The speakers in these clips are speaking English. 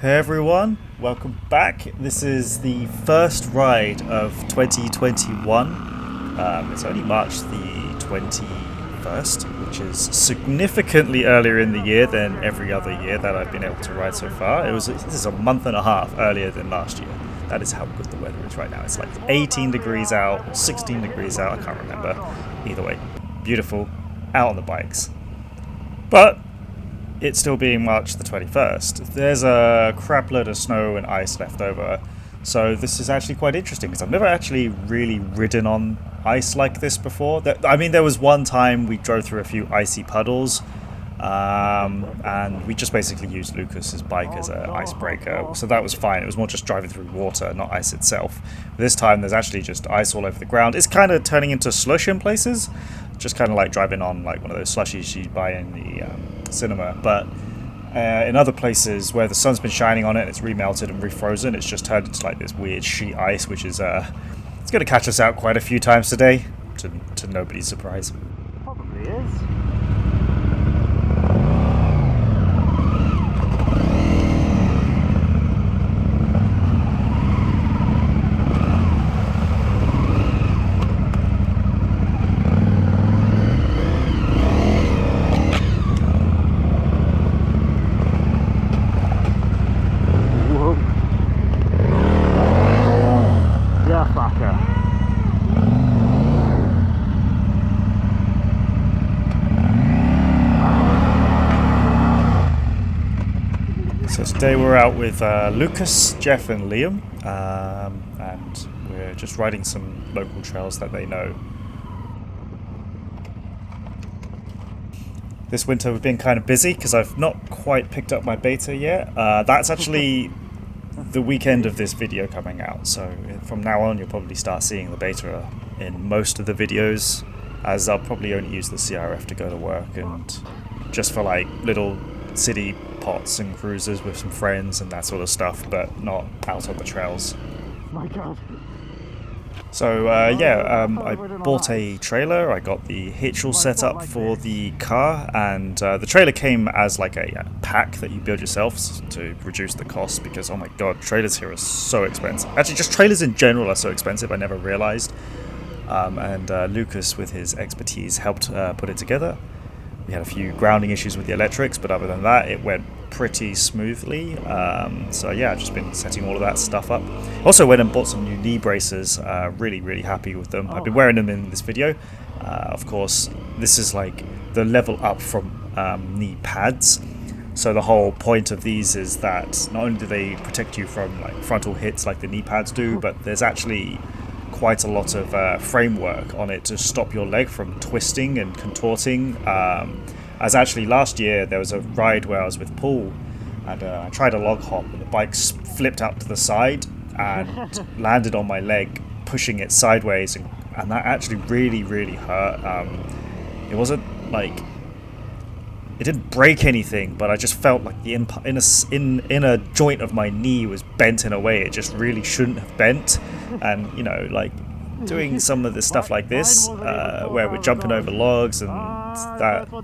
Hey everyone, welcome back. This is the first ride of 2021. It's only March the 21st, which is significantly earlier in the year than every other year that I've been able to ride so far. This is a month and a half earlier than last year. That is how good the weather is right now. It's like 18 degrees out, or 16 degrees out, I can't remember. Either way, beautiful, out on the bikes. But it's still being March the 21st. There's a crap load of snow and ice left over, so this is actually quite interesting because I've never actually really ridden on ice like this before. There was one time we drove through a few icy puddles, and we just basically used Lucas's bike as an icebreaker, so that was fine. It was more just driving through water, not ice itself. This time there's actually just ice all over the ground. It's kind of turning into slush in places, just kind of like driving on like one of those slushies you buy in the cinema, but in other places where the sun's been shining on it and it's remelted and refrozen, it's just turned into like this weird sheet ice, which is it's going to catch us out quite a few times today, to nobody's surprise. Probably is. So today we're out with Lucas, Jeff and Liam, and we're just riding some local trails that they know. This winter we've been kind of busy because I've not quite picked up my beta yet. That's actually the weekend of this video coming out, so from now on you'll probably start seeing the beta in most of the videos, as I'll probably only use the CRF to go to work and just for like little city pots and cruises with some friends and that sort of stuff, but not out on the trails. My God. So I bought a trailer. I got the hitch all set up for the car, and the trailer came as like a pack that you build yourself to reduce the cost, because oh my God, trailers here are so expensive. Actually, just trailers in general are so expensive, I never realized. And Lucas, with his expertise, helped put it together. We had a few grounding issues with the electrics, but other than that, it went pretty smoothly. So yeah, I've just been setting all of that stuff up. Also went and bought some new knee braces. Really happy with them. I've been wearing them in this video. Of course, this is like the level up from knee pads. So the whole point of these is that not only do they protect you from like frontal hits like the knee pads do, but there's actually quite a lot of framework on it to stop your leg from twisting and contorting. As actually last year there was a ride where I was with Paul, and I tried a log hop and the bike flipped out to the side and landed on my leg, pushing it sideways, and that actually really hurt. It wasn't like it didn't break anything, but I just felt like the in a joint of my knee was bent in a way it just really shouldn't have bent. And you know, like doing some of the stuff like this, where we're jumping over logs and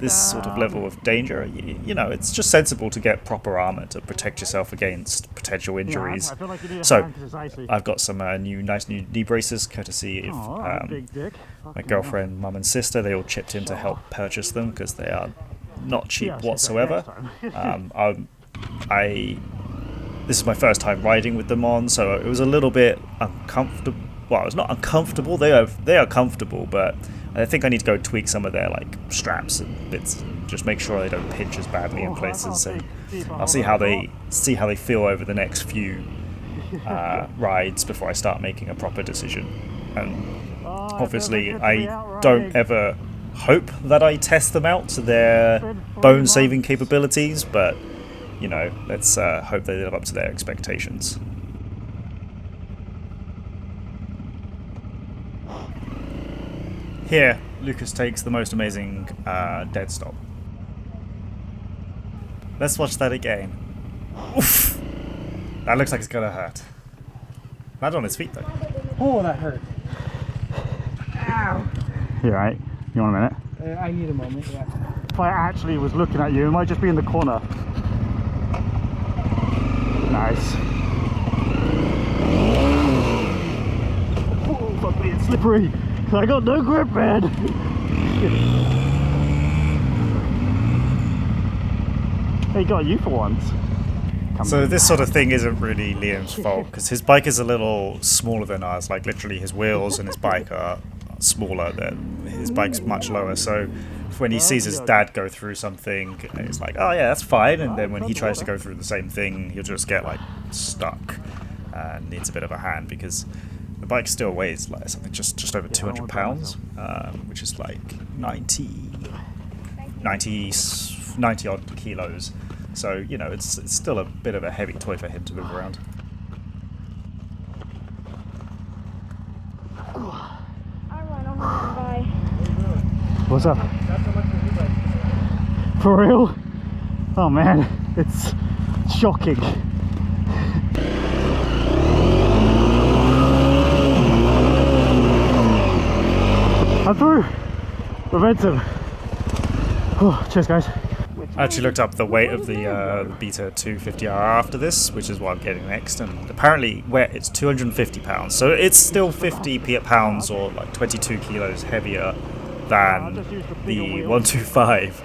this sort of level of danger, you know, it's just sensible to get proper armor to protect yourself against potential injuries. So I've got some nice new knee braces, courtesy of my girlfriend, mum and sister. They all chipped in to help purchase them because they are not cheap whatsoever. This is my first time riding with them on, so it was a little bit uncomfortable. Well, it's not uncomfortable. They are comfortable, but I think I need to go tweak some of their like straps and bits, and just make sure they don't pinch as badly in places. And I'll see how they feel over the next few rides before I start making a proper decision. And obviously, I don't ever hope that I test them out to their bone-saving capabilities, but you know, let's hope they live up to their expectations. Here, Lucas takes the most amazing dead stop. Let's watch that again. Oof! That looks like it's gonna hurt. Not on his feet though. Oh, that hurt. Ow. You alright? You want a minute? I need a moment, yeah. If I actually was looking at you, it might just be in the corner. Nice. Oh, fuck me, it's slippery. I got no grip, man. He got you for once. So this sort of thing isn't really Liam's fault, because his bike is a little smaller than ours. Like literally his wheels and his bike are smaller, than his bike's much lower. So when he sees his dad go through something, it's like, oh yeah, that's fine. And then when he tries to go through the same thing, he'll just get like stuck and needs a bit of a hand, because the bike still weighs like something just over 200 pounds, which is like 90 odd kilos. So, you know, it's still a bit of a heavy toy for him to move around. What's up? For real? Oh man, it's shocking. I'm through! Momentum. Oh, cheers guys. I actually looked up the weight of the Beta 250R after this, which is what I'm getting next, and apparently it's 250 pounds, so it's still 50 pounds or like 22 kilos heavier than the 125,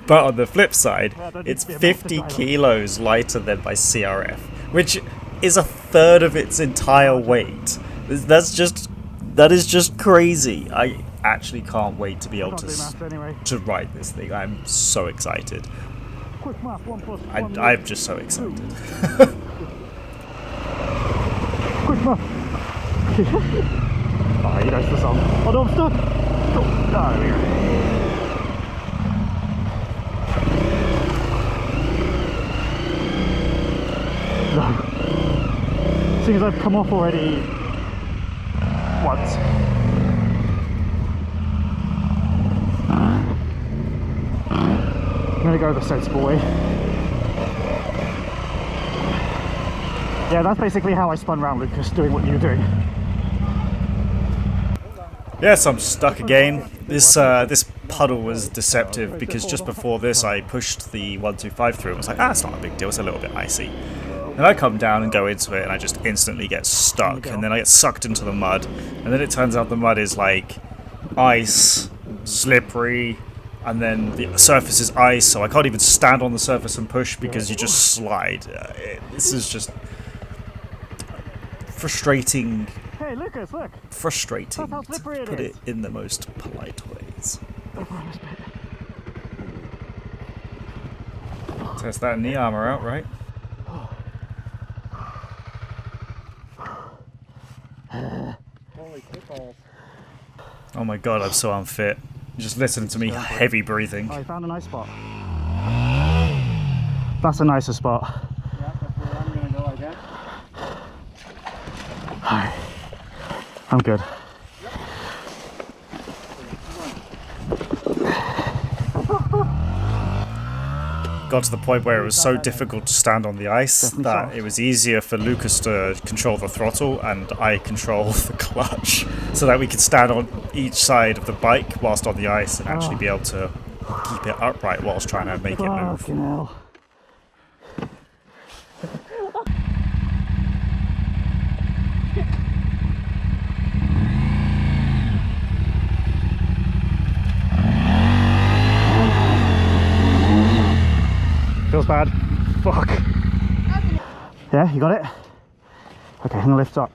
but on the flip side, it's 50 kilos lighter than my CRF, which is a third of its entire weight. That is just crazy. I actually can't wait to be able to ride this thing. I'm so excited. I'm just so excited. Quick math. Oh, he knows the song. Oh no, I'm stuck. Oh, there we go. No. Seeing as I've come off already once. I'm gonna go the sensible way. Yeah, that's basically how I spun round, Lucas, doing what you were doing. Yes, I'm stuck again. This puddle was deceptive, because just before this I pushed the 125 through and was like, it's not a big deal, it's a little bit icy. And I come down and go into it and I just instantly get stuck, and then I get sucked into the mud, and then it turns out the mud is like ice, slippery, and then the surface is ice, so I can't even stand on the surface and push because you just slide. This is just frustrating. Hey, Lucas, look. Frustrating, That's how slippery it to put is. it in the most polite ways. Test that knee armor out, right? Holy shitballs. Oh my god, I'm so unfit. Just listen to me heavy breathing. Oh, I found a nice spot. That's a nicer spot. Yeah, that's where I'm gonna go, I guess. Hi. I'm good. Got to the point where it was so difficult to stand on the ice that it was easier for Lucas to control the throttle and I control the clutch, so that we could stand on each side of the bike whilst on the ice and actually be able to keep it upright whilst trying to make it move. Fucking hell. Feels bad. Fuck. Yeah, you got it? Okay, I'm gonna lift up.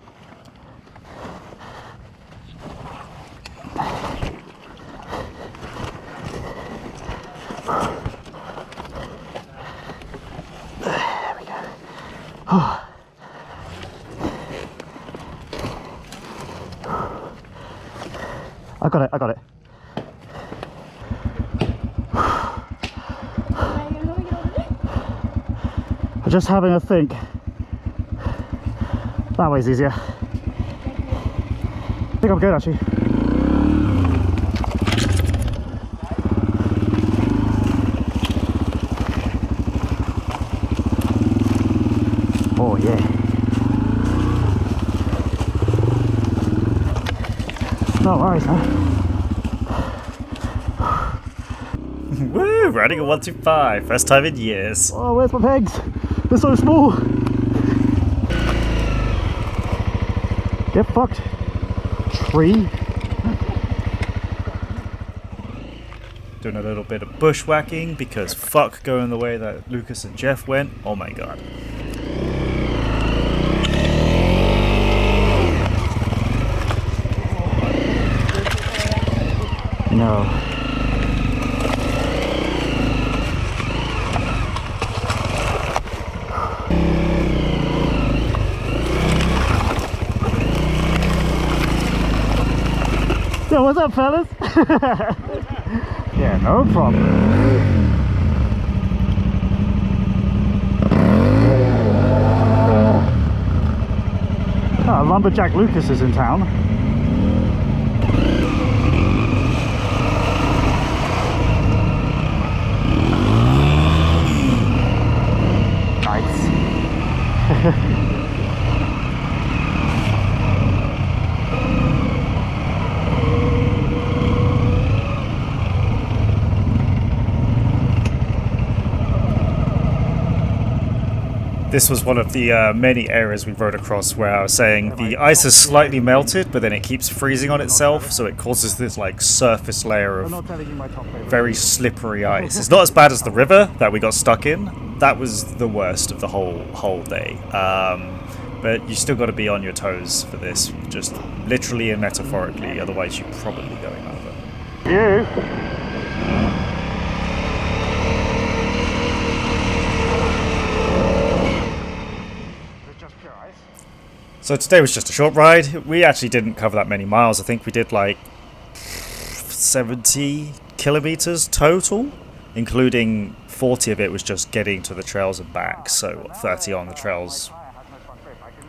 There we go. Oh. I got it, I got it. I'm just having a think. That way's easier. I think I'm good actually. Oh yeah. No worries, man. Woo! Riding a 125, first time in years. Oh, where's my pegs? They're so small. Get fucked. Tree. Doing a little bit of bushwhacking because fuck going the way that Lucas and Jeff went. Oh my god. No. Yo, what's up, fellas? Yeah, no problem. Lumberjack Lucas is in town. Nice. This was one of the many areas we rode across where I was saying the ice is slightly melted, but then it keeps freezing on itself, so it causes this like surface layer of very slippery ice. It's not as bad as the river that we got stuck in. That was the worst of the whole day. But you still got to be on your toes for this, just literally and metaphorically, otherwise you're probably going over. You. So today was just a short ride. We actually didn't cover that many miles. I think we did like 70 kilometers total, including 40 of it was just getting to the trails and back, so 30 on the trails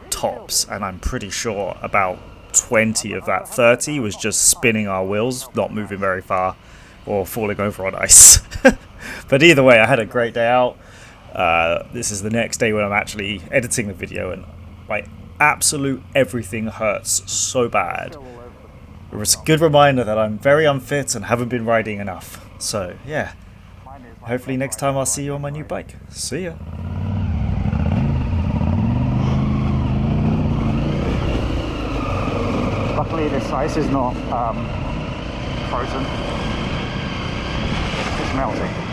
tops, and I'm pretty sure about 20 of that 30 was just spinning our wheels, not moving very far or falling over on ice. But either way, I had a great day out. This is the next day when I'm actually editing the video, and my absolute everything hurts so bad. It was a good reminder that I'm very unfit and haven't been riding enough. So yeah, hopefully next time I'll see you on my new bike. See ya. Luckily this ice is not frozen. It's melting.